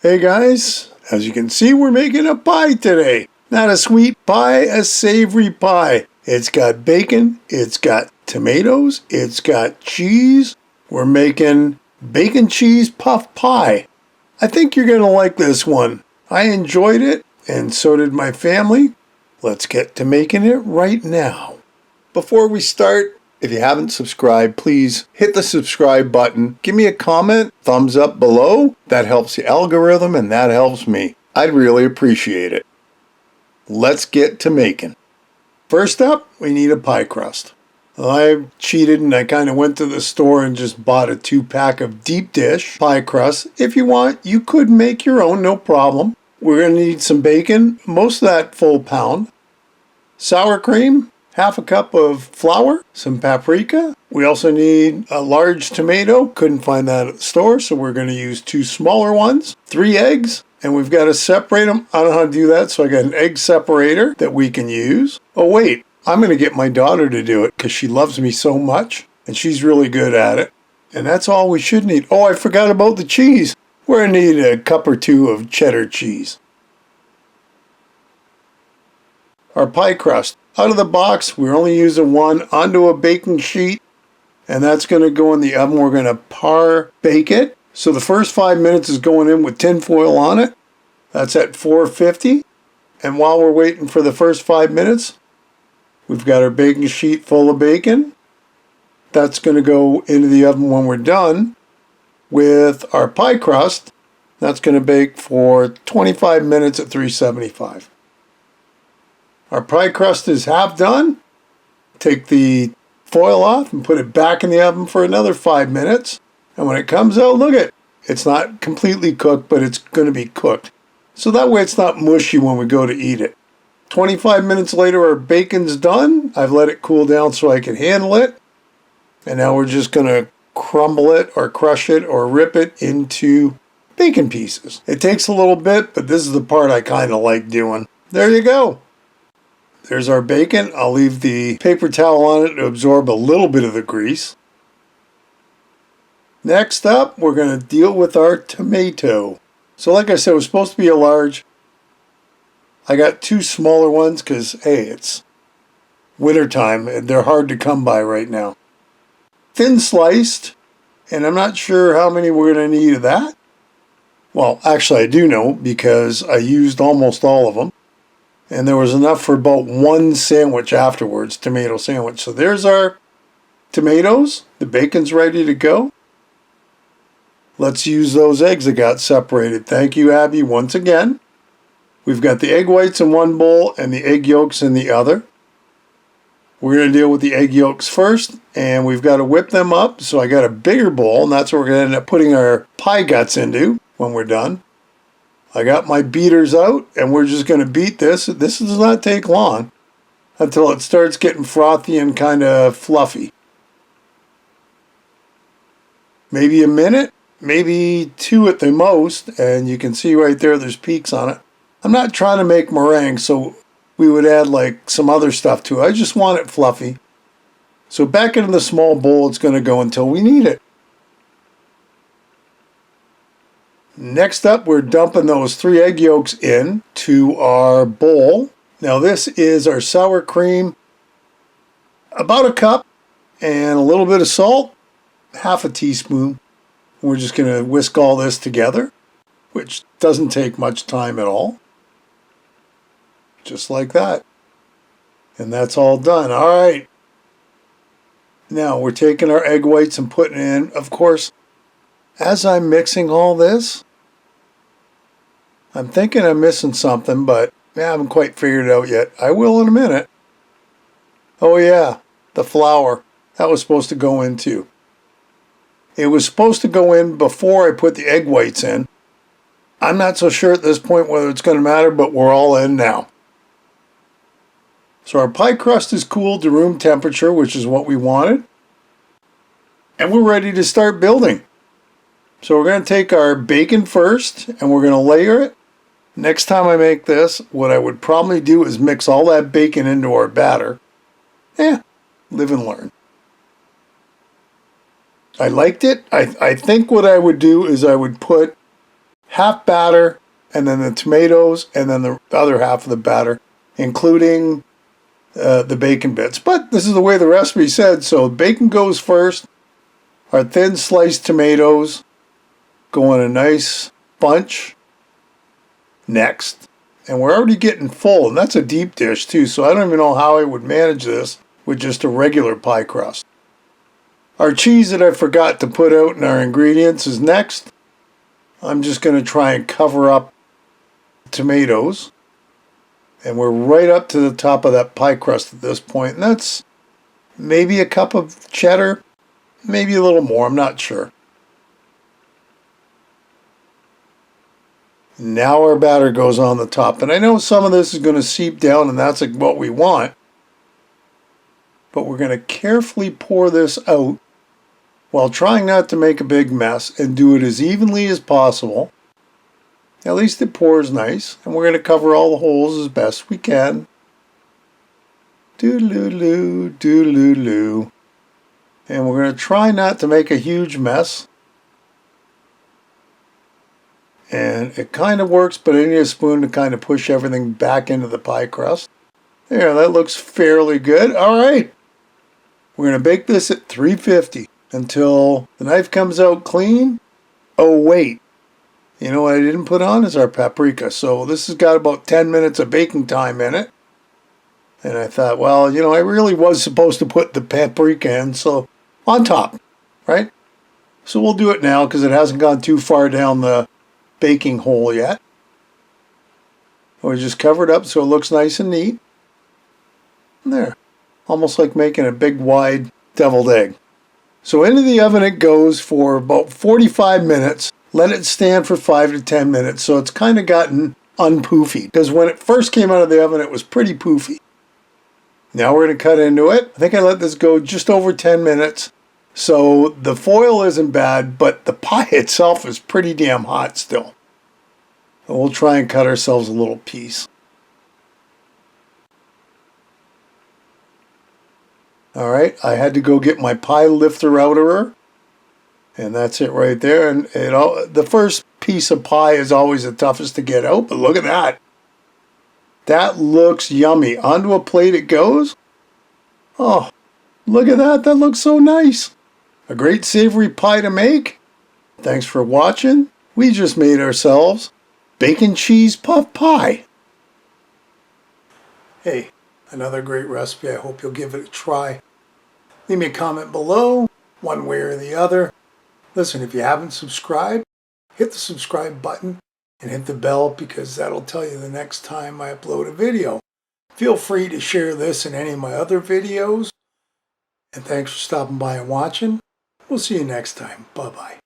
Hey guys, as you can see, we're making a pie today. Not a sweet pie, a savory pie. It's got bacon, it's got tomatoes, it's got cheese. We're making bacon cheese puff pie. I think you're going to like this one. I enjoyed it, and so did my family. Let's get to making it right now. Before we start, if you haven't subscribed, please hit the subscribe button. Give me a comment, thumbs up below. That helps the algorithm and that helps me. I'd really appreciate it. Let's get to making. First up, we need a pie crust. I cheated and I kind of went to the store and just bought a 2-pack of deep dish pie crust. If you want, you could make your own, no problem. We're going to need some bacon, most of that full pound, sour cream, half a cup of flour, some paprika. We also need a large tomato. Couldn't find that at the store, so we're going to use 2 smaller ones, 3 eggs, and we've got to separate them. I don't know how to do that, so I got an egg separator that we can use. Oh wait, I'm going to get my daughter to do it because she loves me so much, and she's really good at it. And that's all we should need. Oh, I forgot about the cheese. We're going to need a cup or 2 of cheddar cheese. Our pie crust. Out of the box, we're only using one onto a baking sheet, and that's going to go in the oven. We're going to par bake it. So the first 5 minutes is going in with tin foil on it. That's at 450. And while we're waiting for the first 5 minutes, we've got our baking sheet full of bacon. That's going to go into the oven when we're done with our pie crust. That's going to bake for 25 minutes at 375. Our pie crust is half done. Take the foil off and put it back in the oven for another 5 minutes. And when it comes out, look at it. It's not completely cooked, but it's going to be cooked. So that way it's not mushy when we go to eat it. 25 minutes later, our bacon's done. I've let it cool down so I can handle it. And now we're just going to crumble it or crush it or rip it into bacon pieces. It takes a little bit, but this is the part I kind of like doing. There you go. There's our bacon. I'll leave the paper towel on it to absorb a little bit of the grease. Next up, we're going to deal with our tomato. So like I said, it was supposed to be a large. I got 2 smaller ones because, hey, it's wintertime and they're hard to come by right now. Thin sliced, and I'm not sure how many we're going to need of that. Well, actually I do know because I used almost all of them. And there was enough for about 1 sandwich afterwards, tomato sandwich. So there's our tomatoes. The bacon's ready to go. Let's use those eggs that got separated. Thank you, Abby, once again. We've got the egg whites in one bowl and the egg yolks in the other. We're going to deal with the egg yolks first, and we've got to whip them up. So I got a bigger bowl, and that's what we're going to end up putting our pie guts into when we're done. I got my beaters out, and we're just going to beat this. This does not take long until it starts getting frothy and kind of fluffy. Maybe a minute, maybe 2 at the most, and you can see right there there's peaks on it. I'm not trying to make meringue, so we would add like some other stuff to it. I just want it fluffy. So back into the small bowl it's going to go until we need it. Next up, we're dumping those 3 egg yolks in to our bowl. Now this is our sour cream, about a cup, and a little bit of salt, half a teaspoon. We're just going to whisk all this together, which doesn't take much time at all. Just like that. And that's all done. All right. Now we're taking our egg whites and putting in, of course, as I'm mixing all this, I'm thinking I'm missing something, but I haven't quite figured it out yet. I will in a minute. Oh yeah, the flour. That was supposed to go in too. It was supposed to go in before I put the egg whites in. I'm not so sure at this point whether it's going to matter, but we're all in now. So our pie crust is cooled to room temperature, which is what we wanted. And we're ready to start building. So we're going to take our bacon first, and we're going to layer it. Next time I make this, what I would probably do is mix all that bacon into our batter. Live and learn. I liked it. I think what I would do is I would put half batter, and then the tomatoes, and then the other half of the batter, including the bacon bits. But this is the way the recipe said, so bacon goes first. Our thin sliced tomatoes go in a nice bunch next. And we're already getting full, and that's a deep dish too, so I don't even know how I would manage this with just a regular pie crust. Our cheese that I forgot to put out in our ingredients is next. I'm just going to try and cover up the tomatoes. And we're right up to the top of that pie crust at this point, and that's maybe a cup of cheddar, maybe a little more, I'm not sure. Now our batter goes on the top, and I know some of this is going to seep down, and that's what we want. But we're going to carefully pour this out while trying not to make a big mess and do it as evenly as possible. At least it pours nice, and we're going to cover all the holes as best we can. Doodaloo, doodaloo. And we're going to try not to make a huge mess. And it kind of works, but I need a spoon to kind of push everything back into the pie crust. There, that looks fairly good. All right. We're going to bake this at 350 until the knife comes out clean. Oh, wait. You know what I didn't put on is our paprika. So this has got about 10 minutes of baking time in it. And I thought, well, you know, I really was supposed to put the paprika in, so on top, right? So we'll do it now because it hasn't gone too far down the baking hole yet. We just cover it up so it looks nice and neat. And there, almost like making a big wide deviled egg. So into the oven it goes for about 45 minutes. Let it stand for 5 to 10 minutes so it's kind of gotten unpoofy. Because when it first came out of the oven it was pretty poofy. Now we're going to cut into it. I think I let this go just over 10 minutes. So the foil isn't bad, but the pie itself is pretty damn hot still. And we'll try and cut ourselves a little piece. All right, I had to go get my pie lifter outerer. And that's it right there. And the first piece of pie is always the toughest to get out, but look at that. That looks yummy. Onto a plate it goes. Oh, look at that. That looks so nice. A great savory pie to make. Thanks for watching. We just made ourselves bacon cheese puff pie. Hey, another great recipe. I hope you'll give it a try. Leave me a comment below, one way or the other. Listen, if you haven't subscribed, hit the subscribe button and hit the bell because that'll tell you the next time I upload a video. Feel free to share this and any of my other videos. And thanks for stopping by and watching. We'll see you next time. Bye-bye.